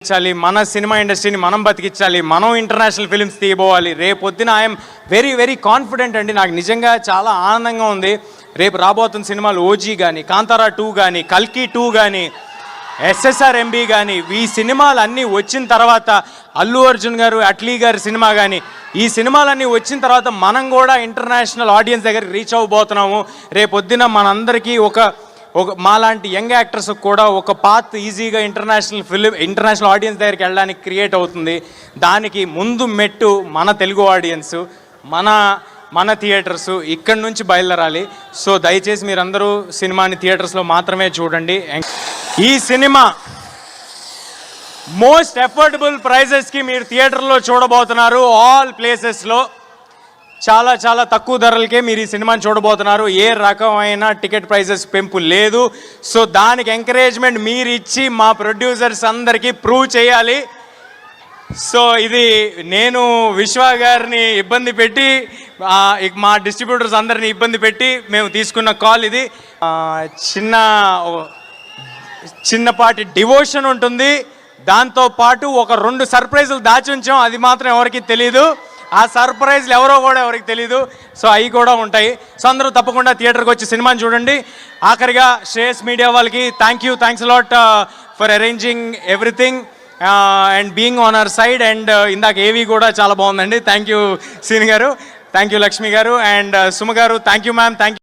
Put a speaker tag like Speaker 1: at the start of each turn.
Speaker 1: బతికించాలి, మన సినిమా ఇండస్ట్రీని మనం బతికించాలి, మనం ఇంటర్నేషనల్ ఫిలిమ్స్ తీయబోవాలి. రేపొద్దున ఐఎమ్ వెరీ వెరీ కాన్ఫిడెంట్ అండి. నాకు నిజంగా చాలా ఆనందంగా ఉంది. రేపు రాబోతున్న సినిమాలు ఓజీ కానీ, కాంతారా 2 కానీ, కల్కి 2 కానీ, SSRMB కానీ, ఈ సినిమాలు అన్నీ వచ్చిన తర్వాత, అల్లు అర్జున్ గారు, అట్లీ గారి సినిమా కానీ, ఈ సినిమాలన్నీ వచ్చిన తర్వాత మనం కూడా ఇంటర్నేషనల్ ఆడియన్స్ దగ్గరికి రీచ్ అవ్వబోతున్నాము. రేపొద్దున మనందరికీ ఒక మాలాంటి యంగ్ యాక్టర్స్ కూడా ఒక పాత్ ఈజీగా ఇంటర్నేషనల్ ఆడియన్స్ దగ్గరికి వెళ్ళడానికి క్రియేట్ అవుతుంది. దానికి ముందు మెట్టు మన తెలుగు ఆడియన్స్, మన థియేటర్స్ ఇక్కడి నుంచి బయలుదేరాలి. సో దయచేసి మీరందరూ సినిమాని థియేటర్స్లో మాత్రమే చూడండి. ఈ సినిమా మోస్ట్ అఫోర్డబుల్ ప్రైజెస్కి మీరు థియేటర్లో చూడబోతున్నారు. ఆల్ ప్లేసెస్లో చాలా చాలా తక్కువ ధరలకే మీరు ఈ సినిమాని చూడబోతున్నారు. ఏ రకమైన టికెట్ ప్రైజెస్ పెంపు లేదు. సో దానికి ఎంకరేజ్మెంట్ మీరు ఇచ్చి మా ప్రొడ్యూసర్స్ అందరికీ ప్రూవ్ చేయాలి. సో ఇది నేను విశ్వ గారిని ఇబ్బంది పెట్టి, మా డిస్ట్రిబ్యూటర్స్ అందరినీ ఇబ్బంది పెట్టి మేము తీసుకున్న కాల్ ఇది. చిన్నపాటి డివోషన్ ఉంటుంది. దాంతోపాటు ఒక 2 సర్ప్రైజులు దాచి ఉంచాం, అది మాత్రం ఎవరికి తెలీదు. ఆ సర్ప్రైజ్లు ఎవరికి తెలీదు. సో అవి కూడా ఉంటాయి. సో అందరూ తప్పకుండా థియేటర్కి వచ్చి సినిమాని చూడండి. ఆఖరిగా శ్రేయస్ మీడియా వాళ్ళకి thanks lot for arranging everything and being on our side. And ఇందాక ఏవి కూడా చాలా బాగుందండి. థ్యాంక్ యూ సీని గారు, థ్యాంక్ యూ లక్ష్మి గారు, అండ్ సుమ గారు, thank you ma'am, thank you.